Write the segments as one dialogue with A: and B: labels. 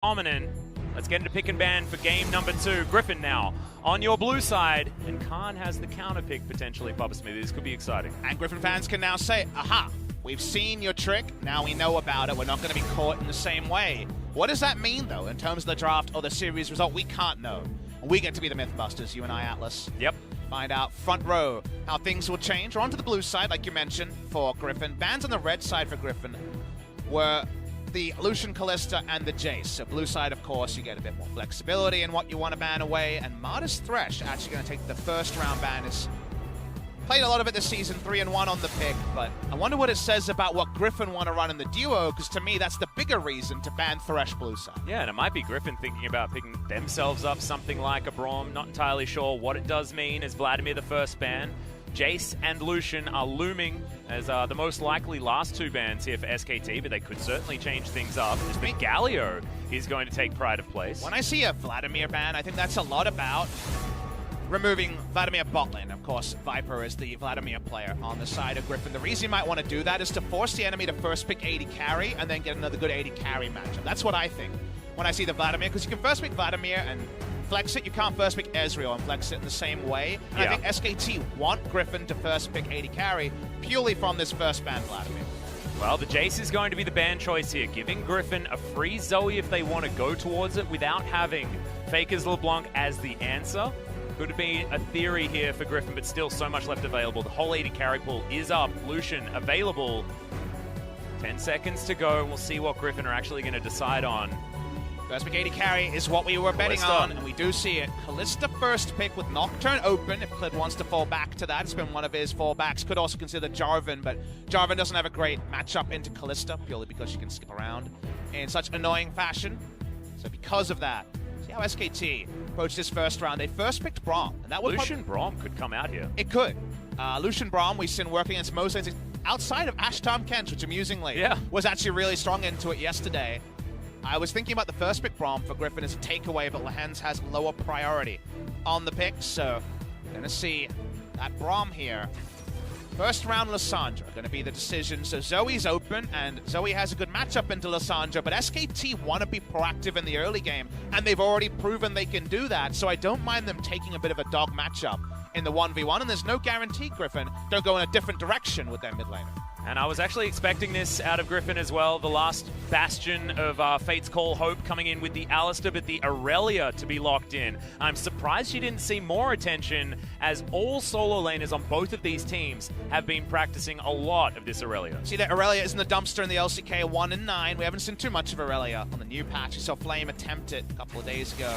A: Dominant. Let's get into pick and ban for game number 2. Griffin now on your blue side, and Khan has the counter pick potentially. Papa Smithy, this could be exciting.
B: And Griffin fans can now say, aha, we've seen your trick, now we know about it, we're not going to be caught in the same way. What does that mean, though, in terms of the draft or the series result? We can't know. We get to be the Mythbusters, you and I, Atlas.
A: Yep.
B: Find out front row how things will change. We're on to the blue side, like you mentioned, for Griffin. Bans on the red side for Griffin were the Lucian, Kalista, and the Jace. So blue side, of course, you get a bit more flexibility in what you want to ban away. And Martis Thresh actually going to take the first round ban. Is played a lot of it this season, 3-1 on the pick. But I wonder what it says about what Griffin want to run in the duo, because to me, that's the bigger reason to ban Thresh blue side.
A: Yeah, and it might be Griffin thinking about picking themselves up something like a Braum. Not entirely sure what it does mean as Vladimir the first ban. Jace and Lucian are looming as the most likely last 2 bans here for SKT, but they could certainly change things up. I think Galio is going to take pride of place.
B: When I see a Vladimir ban, I think that's a lot about removing Vladimir bot lane. Of course, Viper is the Vladimir player on the side of Griffin. The reason you might want to do that is to force the enemy to first pick AD carry and then get another good AD carry matchup. That's what I think when I see the Vladimir, because you can first pick Vladimir and flex it. You can't first pick Ezreal and flex it in the same way. And I think SKT want Griffin to first pick AD carry purely from this first ban Vladimir.
A: Well, the Jace is going to be the ban choice here, giving Griffin a free Zoe if they want to go towards it without having Faker's LeBlanc as the answer. Could be a theory here for Griffin, but still so much left available. The whole AD carry pool is up. Lucian available. 10 seconds to go. We'll see what Griffin are actually going to decide on.
B: First pick AD carry is what we were betting on, and we do see it. Kalista first pick with Nocturne open if Clid wants to fall back to that. It's been one of his fallbacks. Could also consider Jarvan, but Jarvan doesn't have a great matchup into Kalista, purely because she can skip around in such annoying fashion. So because of that, see how SKT approached this first round. They first picked Braum, and that would
A: Lucian Braum could come out here.
B: It could. Lucian Braum, we've seen working against most lanes outside of Ashtam Kench, which amusingly was actually really strong into it yesterday. I was thinking about the first pick Braum for Griffin as a takeaway, but Lehends has lower priority on the pick, so going to see that Braum here. First round Lissandra going to be the decision. So Zoe's open, and Zoe has a good matchup into Lissandra, but SKT want to be proactive in the early game, and they've already proven they can do that, so I don't mind them taking a bit of a dog matchup in the 1v1, and there's no guarantee Griffin don't go in a different direction with their mid laner.
A: And I was actually expecting this out of Griffin as well. The last bastion of Fate's Call Hope coming in with the Alistar, but the Aurelia to be locked in. I'm surprised you didn't see more attention, as all solo laners on both of these teams have been practicing a lot of this Aurelia.
B: See that Aurelia is in the dumpster in the LCK 1 and 9. We haven't seen too much of Aurelia on the new patch. We saw Flame attempt it a couple of days ago.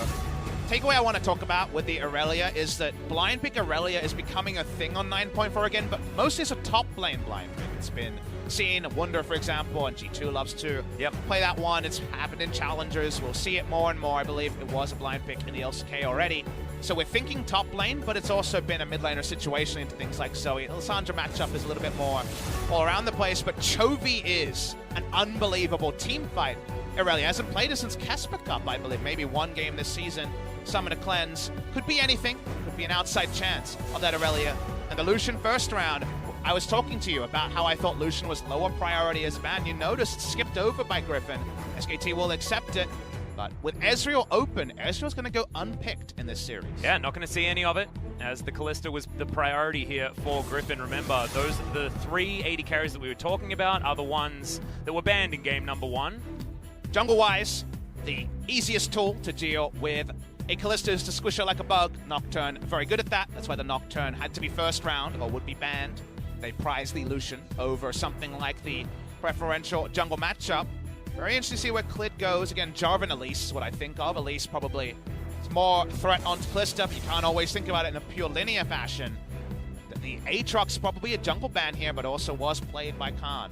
B: Takeaway I want to talk about with the Aurelia is that blind pick Aurelia is becoming a thing on 9.4 again, but mostly it's a top lane blind pick. It's been seen, Wunder, for example, and G2 loves to play that one. It's happened in Challengers. We'll see it more and more. I believe it was a blind pick in the LCK already. So we're thinking top lane, but it's also been a mid laner situation into things like Zoe. Lissandra matchup is a little bit more all around the place, but Chovy is an unbelievable team fight. Aurelia hasn't played it since Casper Cup, I believe. Maybe one game this season. Summon a cleanse. Could be anything. Could be an outside chance of that Aurelia. And the Lucian first round, I was talking to you about how I thought Lucian was lower priority as a ban. You noticed skipped over by Griffin. SKT will accept it. But with Ezreal open, Ezreal's going to go unpicked in this series.
A: Yeah, not going to see any of it, as the Kalista was the priority here for Griffin. Remember, the 3 AD carries that we were talking about are the ones that were banned in game number 1.
B: Jungle-wise, the easiest tool to deal with a Kalista is to squish her like a bug. Nocturne, very good at that. That's why the Nocturne had to be first round, or would be banned. They prize the Lucian over something like the preferential jungle matchup. Very interesting to see where Clid goes. Again, Jarvan Elise is what I think of. Elise probably is more threat onto Kalista, but you can't always think about it in a pure linear fashion. The Aatrox probably a jungle ban here, but also was played by Khan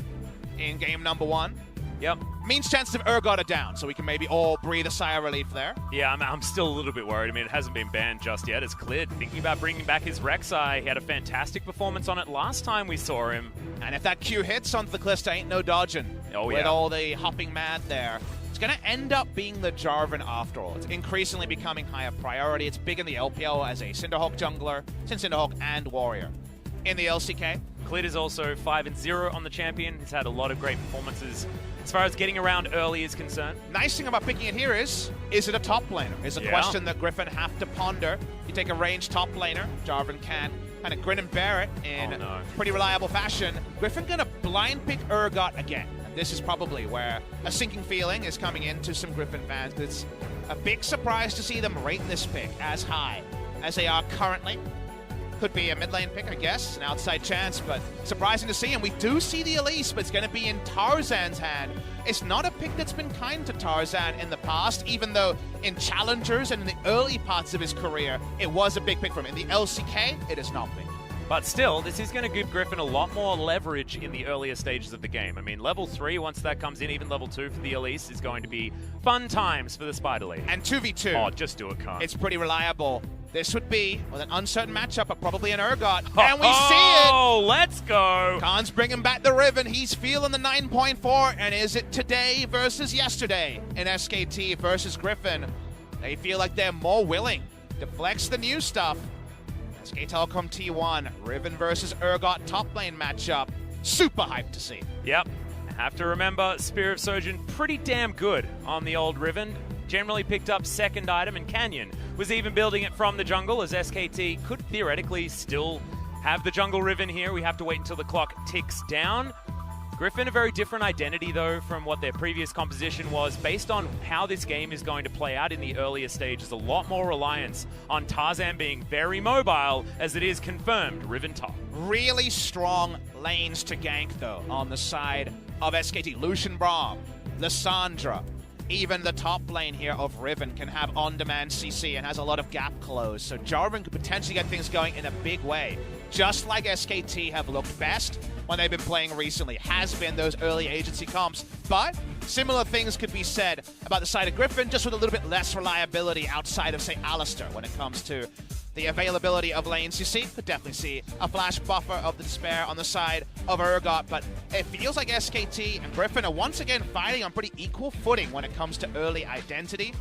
B: in game number 1.
A: Yep.
B: Means chances of Urgot are down, so we can maybe all breathe a sigh of relief there.
A: Yeah, I'm still a little bit worried. I mean, it hasn't been banned just yet. It's Clid thinking about bringing back his Rek'Sai. He had a fantastic performance on it last time we saw him. And
B: if that Q hits onto the Kalista, ain't no dodging. With all the hopping mad there. It's going to end up being the Jarvan after all. It's increasingly becoming higher priority. It's big in the LPL as a Cinderhawk jungler, since Cinderhawk and Warrior. In the LCK,
A: Clid is also 5-0 on the champion. He's had a lot of great performances as far as getting around early is concerned.
B: Nice thing about picking it here is it a top laner? Is a question that Griffin have to ponder. You take a ranged top laner, Jarvan can kind of grin and bear it in pretty reliable fashion. Griffin gonna blind pick Urgot again. And this is probably where a sinking feeling is coming into some Griffin fans. It's a big surprise to see them rate this pick as high as they are currently. Could be a mid lane pick, I guess, an outside chance, but surprising to see. And we do see the Elise, but it's going to be in Tarzan's hand. It's not a pick that's been kind to Tarzan in the past, even though in Challengers and in the early parts of his career, it was a big pick for him. In the LCK, it has not been.
A: But still, this is going to give Griffin a lot more leverage in the earlier stages of the game. I mean, level 3, once that comes in, even level 2 for the Elise is going to be fun times for the Spider Lady.
B: And 2v2.
A: Oh, just do it, Khan.
B: It's pretty reliable. This would be, with an uncertain matchup, but probably an Urgot. And we see it!
A: Oh, let's go!
B: Khan's bringing back the Riven. He's feeling the 9.4. And is it today versus yesterday in SKT versus Griffin? They feel like they're more willing to flex the new stuff. SK Telecom T1, Riven versus Urgot top lane matchup. Super hyped to see.
A: Yep. Have to remember, Spear of Sojourn pretty damn good on the old Riven. Generally picked up second item, and Canyon was even building it from the jungle, as SKT could theoretically still have the jungle Riven here. We have to wait until the clock ticks down. Griffin, a very different identity, though, from what their previous composition was. Based on how this game is going to play out in the earlier stages, a lot more reliance on Tarzan being very mobile, as it is confirmed Riven top.
B: Really strong lanes to gank, though, on the side of SKT. Lucian Braum, Lissandra, even the top lane here of Riven can have on-demand CC and has a lot of gap close. So Jarvan could potentially get things going in a big way. Just like SKT have looked best when they've been playing recently, has been those early agency comps. But similar things could be said about the side of Griffin, just with a little bit less reliability outside of, say, Alistair when it comes to the availability of lanes. You see, could definitely see a flash buffer of the Despair on the side of Urgot, but it feels like SKT and Griffin are once again fighting on pretty equal footing when it comes to early identity.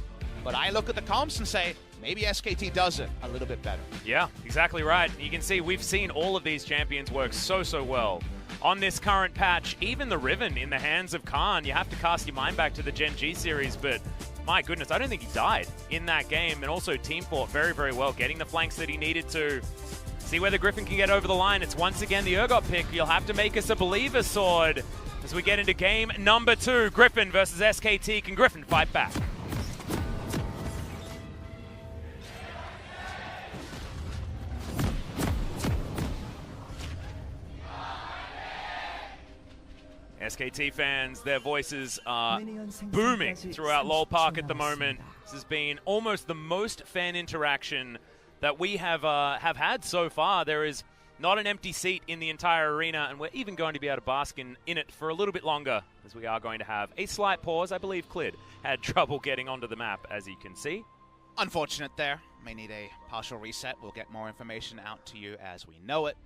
B: But I look at the comps and say, maybe SKT does it a little bit better.
A: Yeah, exactly right. You can see we've seen all of these champions work so well on this current patch. Even the Riven in the hands of Khan, you have to cast your mind back to the Gen G series, but my goodness, I don't think he died in that game, and also team fought very well, getting the flanks that he needed to. See whether Griffin can get over the line. It's once again the Urgot pick. You'll have to make us a believer sword as we get into game number 2. Griffin versus SKT. Can Griffin fight back? SKT fans, their voices are booming throughout LoL Park at the moment. This has been almost the most fan interaction that we have had so far. There is not an empty seat in the entire arena, and we're even going to be able to bask in it for a little bit longer, as we are going to have a slight pause. I believe Clid had trouble getting onto the map, as you can see.
B: Unfortunate there. May need a partial reset. We'll get more information out to you as we know it.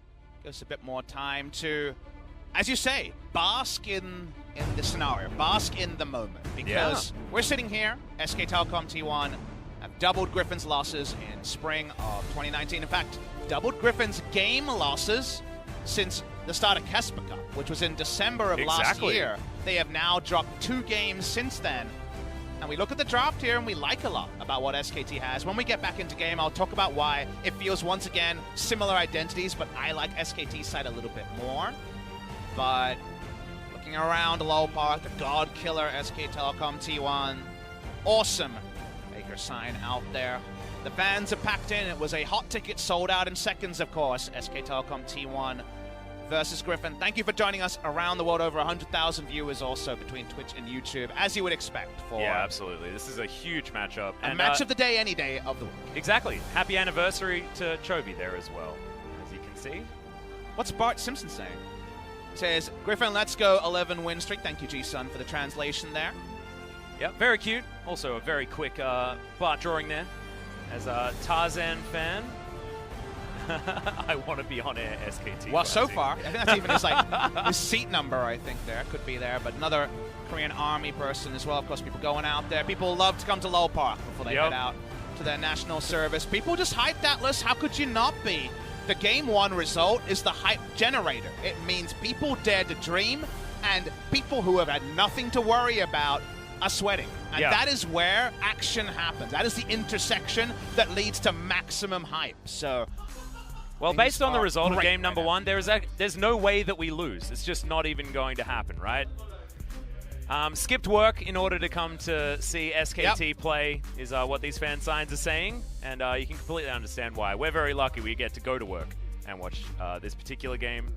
B: Give us a bit more time to, as you say, bask in the scenario, bask in the moment. Because we're sitting here, SK Telecom T1 have doubled Griffin's losses in spring of 2019. In fact, doubled Griffin's game losses since the start of Kesper Cup, which was in December of last year. They have now dropped 2 games since then. And we look at the draft here and we like a lot about what SKT has. When we get back into game, I'll talk about why it feels once again similar identities, but I like SKT's side a little bit more. But looking around LoL Park, the God Killer SK Telecom T1, awesome Baker sign out there. The fans are packed in. It was a hot ticket sold out in seconds, of course. SK Telecom T1 versus Griffin. Thank you for joining us around the world. Over 100,000 viewers also between Twitch and YouTube, as you would expect. For
A: yeah, absolutely. This is a huge matchup.
B: A match of the day, any day of the week.
A: Exactly. Happy anniversary to Chovy there as well, as you can see.
B: What's Bart Simpson saying? Says, Griffin, let's go, 11 win streak. Thank you, G-Sun, for the translation there.
A: Yep, very cute. Also a very quick Bart drawing there. As a Tarzan fan, I want to be on air, SKT.
B: Well, so far, I think that's even his seat number, I think there. Could be there, but another Korean Army person as well. Of course, people going out there. People love to come to LoL Park before they head out to their national service. People just hyped that list. How could you not be? the Game 1 result is the hype generator. It means people dare to dream, and people who have had nothing to worry about are sweating. And that is where action happens. That is the intersection that leads to maximum hype. So,
A: well, based on the result of game number 1, there's no way that we lose. It's just not even going to happen, right? Skipped work in order to come to see SKT play is what these fan signs are saying, and you can completely understand why. We're very lucky we get to go to work and watch this particular game.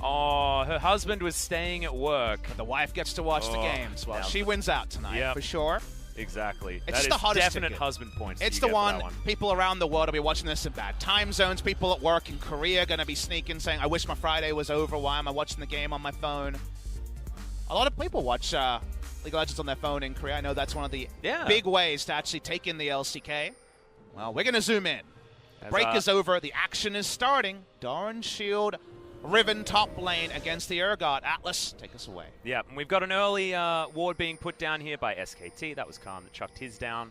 A: Oh, her husband was staying at work.
B: But the wife gets to watch the games. Well, she wins out tonight, for sure.
A: Exactly.
B: It's
A: that
B: the
A: is
B: hottest
A: definite
B: ticket.
A: Husband points.
B: It's the one people around the world will be watching this in bad time zones. People at work in Korea are going to be sneaking, saying, I wish my Friday was over. Why am I watching the game on my phone? A lot of people watch League of Legends on their phone in Korea. I know that's one of the big ways to actually take in the LCK. Well, we're going to zoom in. Break is over. The action is starting. Darn Shield, Riven top lane against the Urgot. Atlas, take us away.
A: Yeah, and we've got an early ward being put down here by SKT. That was Calm that chucked his down.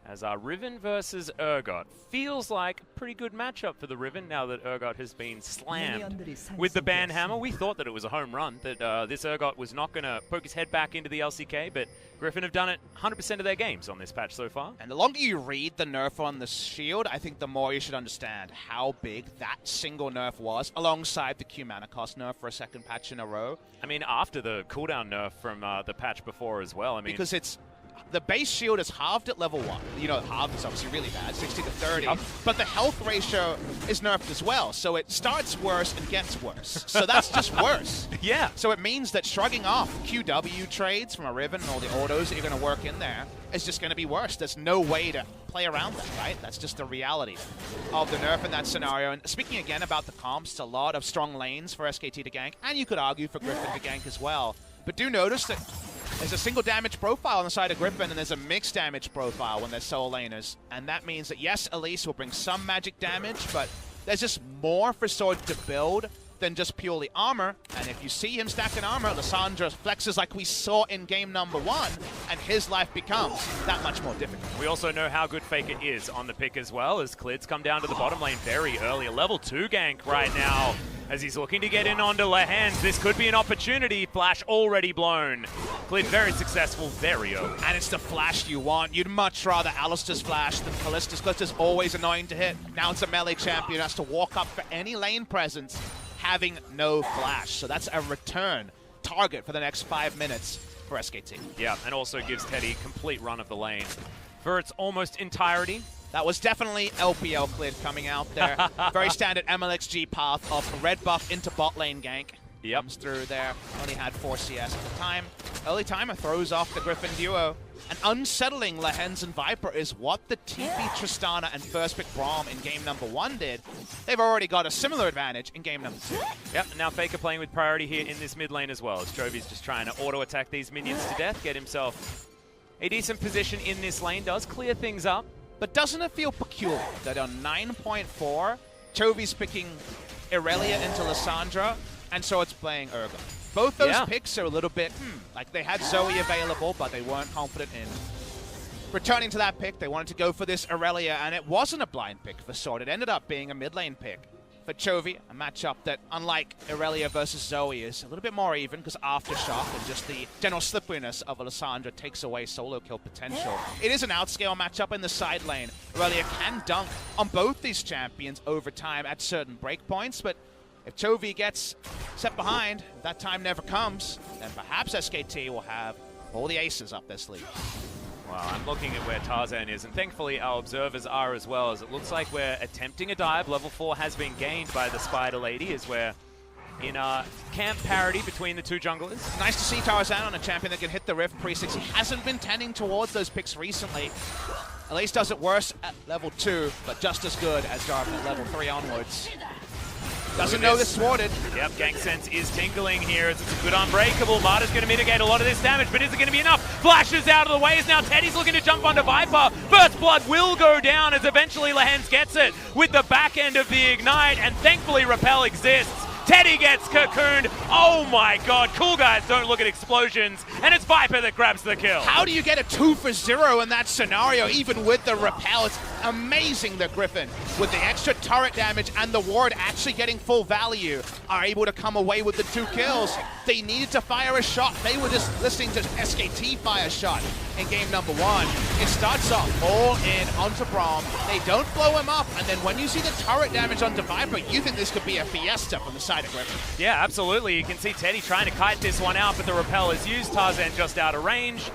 A: As Riven versus Urgot. Feels like a pretty good matchup for the Riven now that Urgot has been slammed with the ban hammer. We thought that it was a home run, that this Urgot was not going to poke his head back into the LCK, but Griffin have done it 100% of their games on this patch so far.
B: And the longer you read the nerf on the shield, I think the more you should understand how big that single nerf was, alongside the Q mana cost nerf for a second patch in a row.
A: I mean, after the cooldown nerf from the patch before as well. I mean,
B: because it's the base shield is halved at level 1. You know, halved is obviously really bad, 60 to 30. But the health ratio is nerfed as well. So it starts worse and gets worse. So that's just worse.
A: Yeah.
B: So it means that shrugging off QW trades from a Riven and all the autos that you're going to work in there is just going to be worse. There's no way to play around that, right? That's just the reality of the nerf in that scenario. And speaking again about the comps, a lot of strong lanes for SKT to gank. And you could argue for Griffin to gank as well. But do notice that there's a single damage profile on the side of Griffin, and there's a mixed damage profile when they're solo laners. And that means that, yes, Elise will bring some magic damage, but there's just more for Sword to build than just purely armor. And if you see him stacking armor, Lissandra flexes like we saw in game number 1, and his life becomes that much more difficult.
A: We also know how good Faker is on the pick as well, as Clid's come down to the bottom lane very early. A level 2 gank right now, as he's looking to get in onto Lehans. This could be an opportunity. Flash already blown. Clid very successful, very early.
B: And it's the flash you want. You'd much rather Alistar's flash than Kallista's. Kallista's always annoying to hit. Now it's a melee champion, has to walk up for any lane presence, having no flash. So that's a return target for the next 5 minutes for SKT.
A: Yeah, and also gives Teddy complete run of the lane for its almost entirety.
B: That was definitely LPL Clid coming out there. Very standard MLXG path of red buff into bot lane gank.
A: Yep.
B: Comes through there. Only had 4 CS at the time. Early timer throws off the Griffin duo. An unsettling Lehens and Viper is what the TP Tristana and first pick Braum in game number 1 did. They've already got a similar advantage in game number 2.
A: Yep, now Faker playing with priority here in this mid lane as well, as Jovi's just trying to auto-attack these minions to death, get himself a decent position in this lane, does clear things up.
B: But doesn't it feel peculiar that on 9.4, Jovi's picking Irelia into Lissandra, and so it's playing Urgot? Both those picks are a little bit, like they had Zoe available, but they weren't confident in returning to that pick. They wanted to go for this Irelia, and it wasn't a blind pick for Sword. It ended up being a mid lane pick for Chovy, a matchup that, unlike Irelia versus Zoe, is a little bit more even because Aftershock and just the general slipperiness of Lissandra takes away solo kill potential. It is an outscale matchup in the side lane. Irelia can dunk on both these champions over time at certain breakpoints, but if Chovy gets set behind, that time never comes, then perhaps SKT will have all the aces up their sleeve.
A: Well, I'm looking at where Tarzan is, and thankfully our observers are as well, as it looks like we're attempting a dive. Level 4 has been gained by the Spider Lady, as we're in a camp parity between the two junglers.
B: Nice to see Tarzan on a champion that can hit the Rift Pre-6. He hasn't been tending towards those picks recently. At least does it worse at level 2, but just as good as Jarvan at level 3 onwards. Doesn't know this thwarted.
A: Yep, Gank Sense is tingling here as it's a good unbreakable. Marta's going to mitigate a lot of this damage, but is it going to be enough? Flashes out of the way as now Teddy's looking to jump onto Viper. First Blood will go down as eventually Lehens gets it with the back end of the Ignite, and thankfully Repel exists Teddy gets cocooned. Oh my god, cool guys don't look at explosions, and it's Viper that grabs the kill.
B: How do you get a 2 for 0 in that scenario, even with the repel? It's amazing that Griffin, with the extra turret damage and the ward actually getting full value, are able to come away with the 2 kills. They needed to fire a shot. They were just listening to SKT fire a shot in game number 1. It starts off all in onto Braum. They don't blow him up, and then when you see the turret damage onto Viper, you think this could be a fiesta from the side of Griffin.
A: Yeah, absolutely. You can see Teddy trying to kite this one out, but the repel is used. Tarzan just out of range,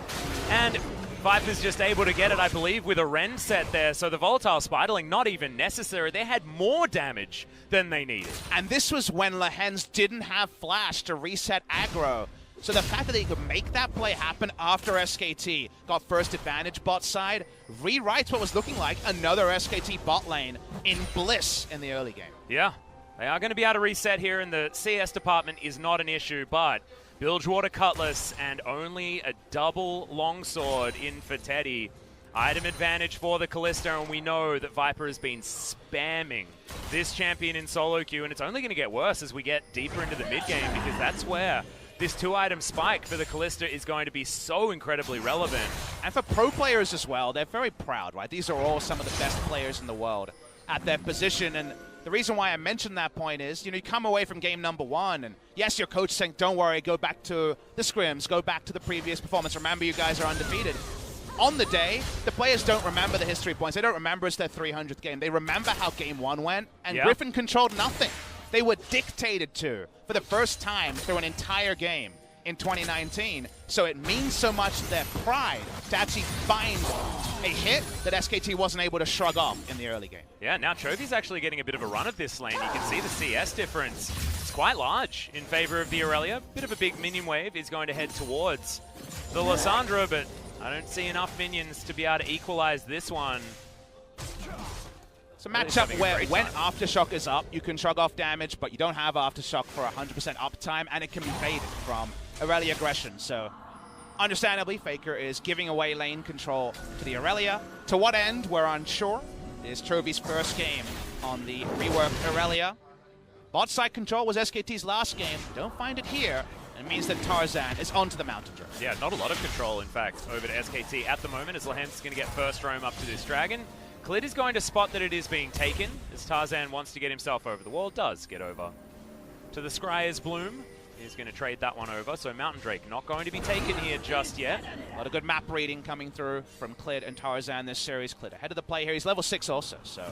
A: and Viper's just able to get it, I believe, with a Rend set there. So the volatile Spiderling not even necessary. They had more damage than they needed.
B: And this was when Lehens didn't have flash to reset aggro. So the fact that they could make that play happen after SKT got first advantage bot side rewrites what was looking like another SKT bot lane in bliss in the early game.
A: Yeah, they are going to be able to reset here, and the CS department is not an issue, but Bilgewater Cutlass and only a double longsword in for Teddy. Item advantage for the Kalista, and we know that Viper has been spamming this champion in solo queue, and it's only going to get worse as we get deeper into the mid game, because that's where this 2-item spike for the Kalista is going to be so incredibly relevant.
B: And for pro players as well, they're very proud, right? These are all some of the best players in the world at their position, and the reason why I mentioned that point is, you come away from game number 1, and yes, your coach is saying, don't worry, go back to the scrims, go back to the previous performance. Remember, you guys are undefeated. On the day, the players don't remember the history points. They don't remember it's their 300th game. They remember how game 1 went, and Griffin controlled nothing. They were dictated to for the first time through an entire game in 2019. So it means so much to their pride to actually find a hit that SKT wasn't able to shrug off in the early game.
A: Yeah, now Chovy's actually getting a bit of a run of this lane. You can see the CS difference. It's quite large in favor of the Aurelia. Bit of a big minion wave is going to head towards the Lysandra, but I don't see enough minions to be able to equalize this one.
B: It's a matchup where when Aftershock is up, you can shrug off damage, but you don't have Aftershock for 100% uptime, and it can be faded from Aurelia aggression. So, understandably, Faker is giving away lane control to the Aurelia. To what end, we're unsure. It is Chovy's first game on the reworked Aurelia. Bot side control was SKT's last game. Don't find it here. It means that Tarzan is onto the mountain drift.
A: Yeah, not a lot of control, in fact, over to SKT at the moment, as Lehens is going to get first roam up to this dragon. Klid is going to spot that it is being taken, as Tarzan wants to get himself over the wall. Does get over to the Scryer's Bloom. He's going to trade that one over, so Mountain Drake not going to be taken here just yet.
B: A lot of good map reading coming through from Klid and Tarzan this series. Klid ahead of the play here. He's level 6 also, so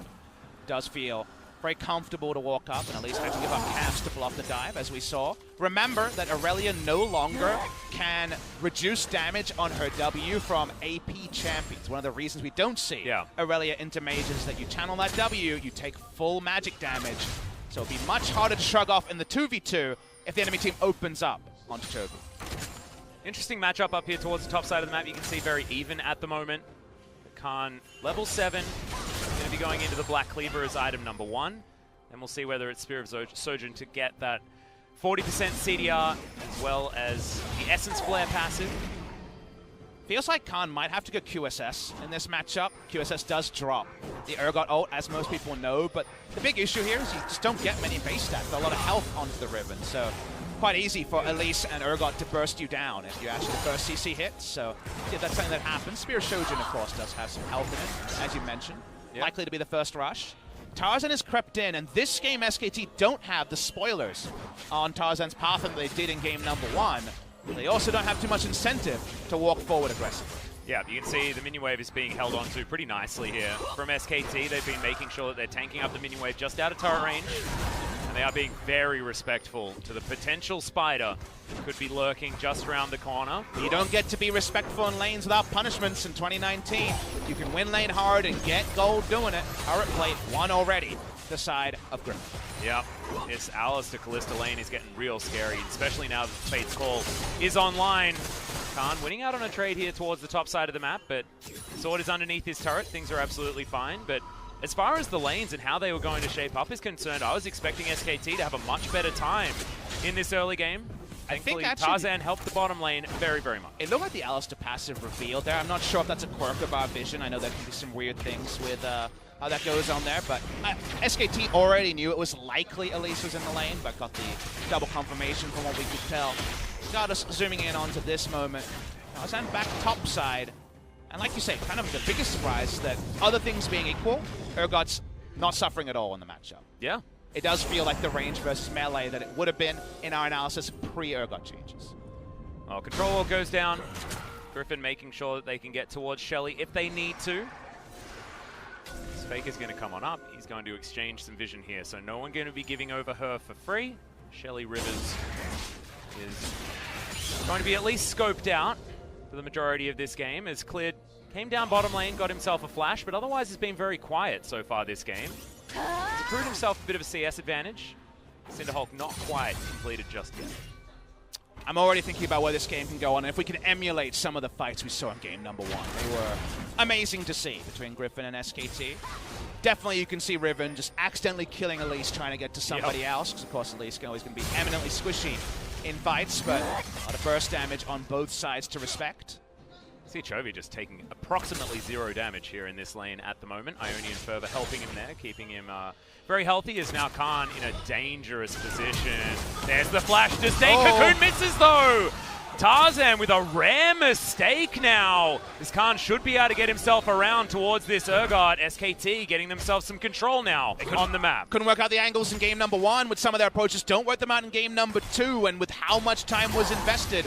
B: does feel very comfortable to walk up and at least have to give up camps to bluff the dive, as we saw. Remember that Aurelia no longer can reduce damage on her W from AP champions. One of the reasons we don't see Aurelia into mages is that you channel that W, you take full magic damage. So it'll be much harder to shrug off in the 2v2 if the enemy team opens up onto Chovy.
A: Interesting matchup up here towards the top side of the map. You can see very even at the moment. Khan, level 7, going to be going into the Black Cleaver as item number 1. And we'll see whether it's Spirit of Sojourn to get that 40% CDR as well as the Essence Flare passive.
B: Feels like Khan might have to go QSS in this matchup. QSS does drop the Urgot ult, as most people know, but the big issue here is you just don't get many base stacks, a lot of health onto the Ribbon. So quite easy for Elise and Urgot to burst you down if you actually first CC hits. So yeah, that's something that happens. Spear of Shojin, of course, does have some health in it, as you mentioned. Likely to be the first rush. Tarzan has crept in, and this game SKT don't have the spoilers on Tarzan's path that they did in game number 1. They also don't have too much incentive to walk forward aggressively.
A: Yeah, you can see the minion wave is being held on to pretty nicely here from SKT. They've been making sure that they're tanking up the minion wave just out of turret range. And they are being very respectful to the potential spider that could be lurking just around the corner.
B: You don't get to be respectful in lanes without punishments in 2019. You can win lane hard and get gold doing it. Turret plate won already, the side of Griffin.
A: Yep, this Alice to Kalista lane is getting real scary, especially now that Fate's Call is online. Khan winning out on a trade here towards the top side of the map, but Sword is underneath his turret. Things are absolutely fine, but as far as the lanes and how they were going to shape up is concerned, I was expecting SKT to have a much better time in this early game. Thankfully, Tarzan helped the bottom lane very, very much.
B: It looked like the Alistair passive revealed there. I'm not sure if that's a quirk of our vision. I know there can be some weird things with how that goes on there, but SKT already knew it was likely Elise was in the lane, but got the double confirmation from what we could tell. Got us zooming in onto this moment. Tarzan back top side, and like you say, kind of the biggest surprise is that other things being equal, Urgot's not suffering at all in the matchup.
A: Yeah.
B: It does feel like the range versus melee that it would have been in our analysis pre-Urgot changes.
A: Well, control wall goes down. Griffin making sure that they can get towards Shelly if they need to. Faker's going to come on up. He's going to exchange some vision here, so no one going to be giving over her for free. Shelly Rivers is going to be at least scoped out for the majority of this game, as Cleared came down bottom lane, got himself a flash, but otherwise has been very quiet so far this game. He's accrued himself a bit of a CS advantage. Cinderhulk not quite completed just yet.
B: I'm already thinking about where this game can go on, and if we can emulate some of the fights we saw in game number 1. They were amazing to see between Griffin and SKT. Definitely you can see Riven just accidentally killing Elise trying to get to somebody else, because of course Elise is always going to be eminently squishy in fights, but a lot of burst damage on both sides to respect.
A: See Chovy just taking approximately 0 damage here in this lane at the moment. Ionian Fervor helping him there, keeping him very healthy, as now Khan in a dangerous position. There's the flash disdain. Cocoon misses though! Tarzan with a rare mistake now. This Khan should be able to get himself around towards this Urgot. SKT getting themselves some control now on the map.
B: Couldn't work out the angles in game number 1 with some of their approaches. Don't work them out in game number 2, and with how much time was invested,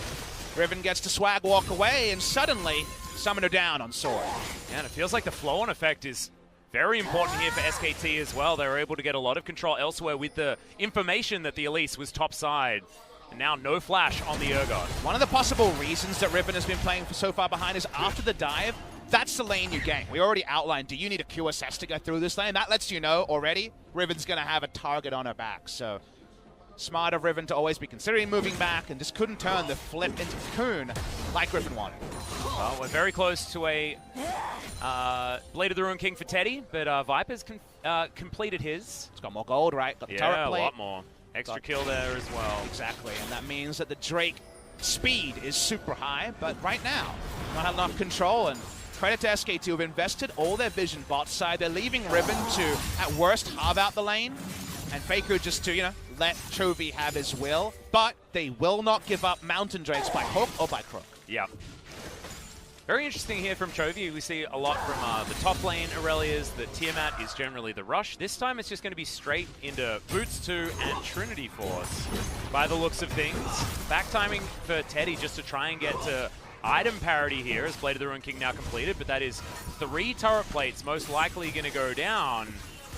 B: Griffin gets to swag walk away, and suddenly Summoner down on Sword.
A: Yeah, and it feels like the flow-on effect is very important here for SKT as well. They were able to get a lot of control elsewhere with the information that the Elise was top side. And now no flash on the Urgot.
B: One of the possible reasons that Riven has been playing for so far behind is after the dive, that's the lane you gain. We already outlined, do you need a QSS to go through this lane? That lets you know already Riven's going to have a target on her back. So smart of Riven to always be considering moving back, and just couldn't turn the flip into Cocoon like Griffin wanted.
A: Well, we're very close to a Blade of the Ruin King for Teddy, but Viper's completed his.
B: It's got more gold, right? Got the turret plate.
A: A lot more. Extra kill there as well.
B: Exactly, and that means that the Drake speed is super high, but right now, not have enough control, and credit to SKT who have invested all their vision bot side. They're leaving Riven to, at worst, halve out the lane, and Faker just to, let Chovy have his will, but they will not give up Mountain Drakes by hook or by crook.
A: Yeah. Very interesting here from Chovy. We see a lot from the top lane Aurelias. The Tiamat is generally the rush. This time it's just going to be straight into Boots 2 and Trinity Force by the looks of things. Back timing for Teddy just to try and get to item parity here as Blade of the Ruin King now completed, but that is 3 turret plates most likely going to go down.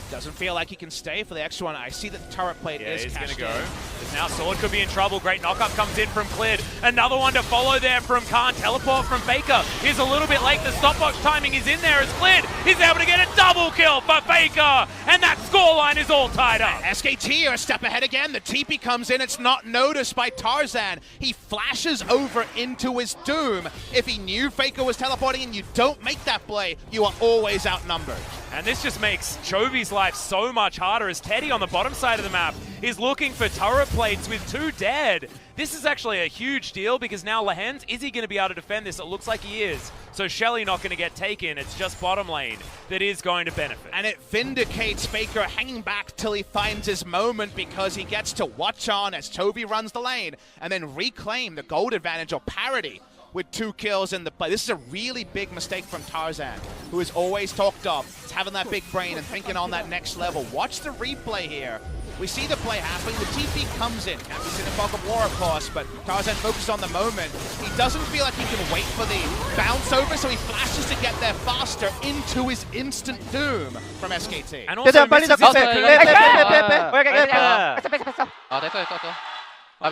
B: Doesn't feel like he can stay for the extra one. I see that the turret plate is
A: going to go.
B: in.
A: Because now Sword could be in trouble. Great knockup comes in from Cleared. Another one to follow there from Khan. Teleport from Faker. He's a little bit late. The stopwatch timing is in there as Cleared. He's able to get a double kill for Faker. And that scoreline is all tied up.
B: SKT are a step ahead again. The TP comes in. It's not noticed by Tarzan. He flashes over into his doom. If he knew Faker was teleporting and you don't make that play, you are always outnumbered.
A: And this just makes Chovy's life so much harder as Teddy on the bottom side of the map is looking for turret plates with 2 dead. This is actually a huge deal because now Lehens, is he going to be able to defend this? It looks like he is. So Shelly not going to get taken. It's just bottom lane that is going to benefit.
B: And it vindicates Faker hanging back till he finds his moment because he gets to watch on as Chovy runs the lane and then reclaim the gold advantage or parity with 2 kills in the play. This is a really big mistake from Tarzan, who is always talked of. It's having that big brain and thinking on that next level. Watch the replay here. We see the play happening. The TP comes in. Can't be seen in Fog of War, of course, but Tarzan focuses on the moment. He doesn't feel like he can wait for the bounce over, so he flashes to get there faster into his instant doom from SKT.
A: And also misses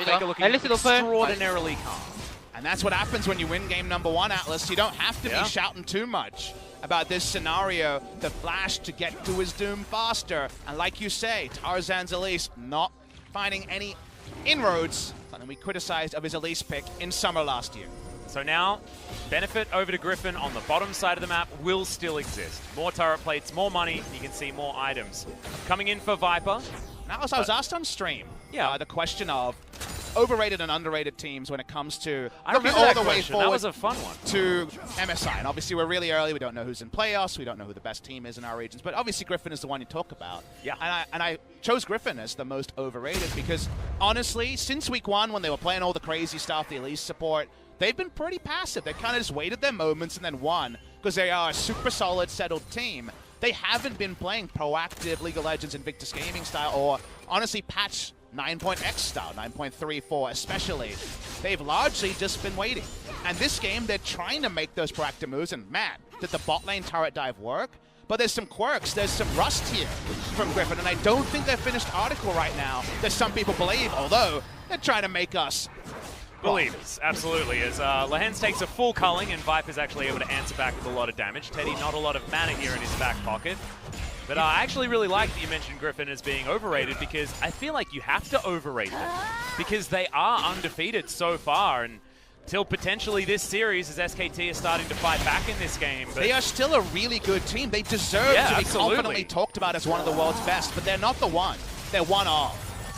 A: Faker looking extraordinarily calm.
B: And that's what happens when you win game number 1, Atlas. You don't have to be shouting too much about this scenario. The flash to get to his doom faster. And like you say, Tarzan's Elise not finding any inroads. Something we criticized of his Elise pick in summer last year.
A: So now, benefit over to Griffin on the bottom side of the map will still exist. More turret plates, more money, you can see more items. Coming in for Viper.
B: Now, as I was asked on stream, the question of, overrated and underrated teams when it comes to
A: I
B: looking
A: remember
B: all
A: that
B: the way
A: question.
B: forward
A: That was a fun one.
B: to MSI. And obviously, we're really early. We don't know who's in playoffs. We don't know who the best team is in our regions. But obviously, Griffin is the one you talk about.
A: Yeah.
B: And I chose Griffin as the most overrated because, honestly, since week 1 when they were playing all the crazy stuff, the Elise support, they've been pretty passive. They kind of just waited their moments and then won because they are a super solid, settled team. They haven't been playing proactive League of Legends Invictus Gaming style or, honestly, patch 9.x style, 9.34 especially. They've largely just been waiting. And this game, they're trying to make those proactive moves, and man, did the bot lane turret dive work? But there's some quirks, there's some rust here from Griffin, and I don't think they're finished article right now that some people believe, although they're trying to make us
A: Believers, absolutely. As Lahens takes a full culling and Viper's actually able to answer back with a lot of damage. Teddy, not a lot of mana here in his back pocket. But I actually really like that you mentioned Griffin as being overrated because I feel like you have to overrate them because they are undefeated so far, and till potentially this series as SKT is starting to fight back in this game. But
B: they are still a really good team. They deserve to be confidently talked about as one of the world's best, but they're not the one. They're one of.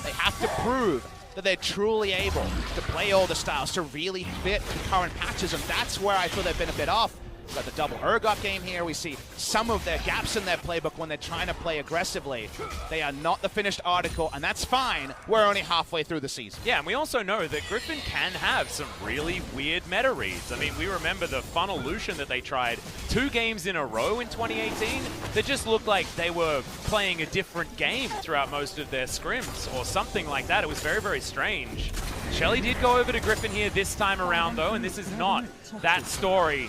B: They have to prove that they're truly able to play all the styles, to really fit the current patches, and that's where I feel they've been a bit off. We've got the double Urgot game here. We see some of their gaps in their playbook when they're trying to play aggressively. They are not the finished article, and that's fine. We're only halfway through the season.
A: Yeah, and we also know that Griffin can have some really weird meta reads. I mean, we remember the Funnellution that they tried 2 games in a row in 2018 that just looked like they were playing a different game throughout most of their scrims or something like that. It was very, very strange. Shelly did go over to Griffin here this time around, though, and this is not that story.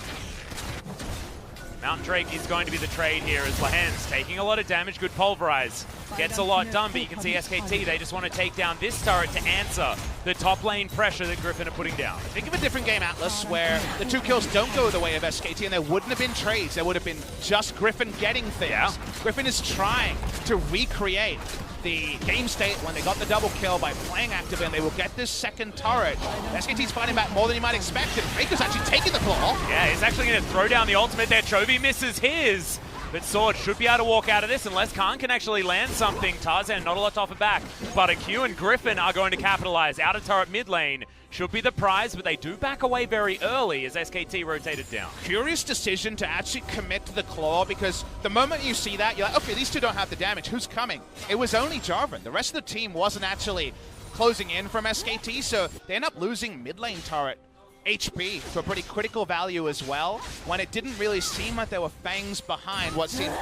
A: Mountain Drake is going to be the trade here as Lahens taking a lot of damage. Good pulverize. Gets a lot done, but you can see SKT, they just want to take down this turret to answer the top lane pressure that Griffin are putting down.
B: Think of a different game, Atlas, where the 2 kills don't go the way of SKT and there wouldn't have been trades. There would have been just Griffin getting things. Yeah. Griffin is trying to recreate the game state when they got the double kill by playing active, and they will get this second turret. SKT's fighting back more than you might expect, and Faker's actually taking the claw.
A: Yeah, he's actually going to throw down the ultimate there. Chovy misses his, but Sword should be able to walk out of this unless Khan can actually land something. Tarzan not a lot to offer back, but Q and Griffin are going to capitalize. Outer turret mid lane should be the prize, but they do back away very early as SKT rotated down.
B: Curious decision to actually commit to the claw, because the moment you see that, you're like, okay, these 2 don't have the damage. Who's coming? It was only Jarvan. The rest of the team wasn't actually closing in from SKT, so they end up losing mid lane turret HP to a pretty critical value as well, when it didn't really seem like there were fangs behind what seemed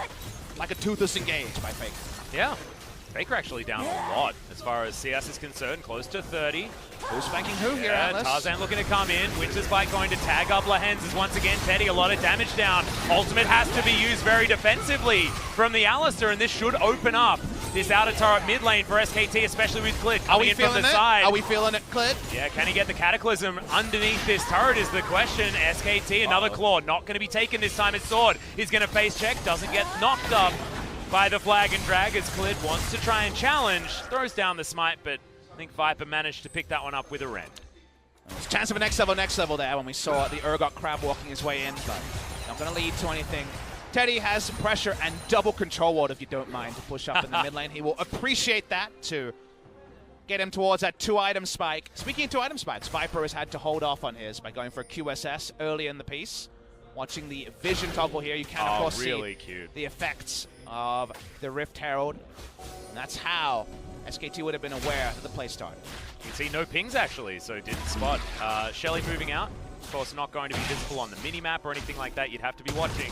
B: like a toothless engage by Faker.
A: Yeah. Faker actually down a lot as far as CS is concerned, close to 30.
B: Who's spanking who here,
A: Yeah,
B: Atlas?
A: Tarzan looking to come in. Winter's Bite going to tag up Lahens as once again Teddy, a lot of damage down. Ultimate has to be used very defensively from the Alistar, and this should open up this outer turret mid lane for SKT, especially with Clid coming in from the side.
B: Are we feeling it, Clid?
A: Yeah, can he get the Cataclysm underneath this turret is the question. SKT, another claw, not going to be taken this time. His Sword is going to face check, doesn't get knocked up by the flag and drag as Clid wants to try and challenge. Throws down the smite, but I think Viper managed to pick that one up with a rend.
B: There's a chance of a next level there when we saw the Urgot Crab walking his way in, but not going to lead to anything. Teddy has some pressure and double control ward, if you don't mind, to push up in the mid lane. He will appreciate that to get him towards that 2-item spike. Speaking of 2-item spikes, Viper has had to hold off on his by going for a QSS early in the piece. Watching the vision toggle here, you can of course
A: really
B: see
A: cute.
B: the effects of the Rift Herald. And that's how SKT would have been aware that the play started.
A: You can see no pings actually, so didn't spot. Shelly moving out, of course not going to be visible on the mini-map or anything like that. You'd have to be watching.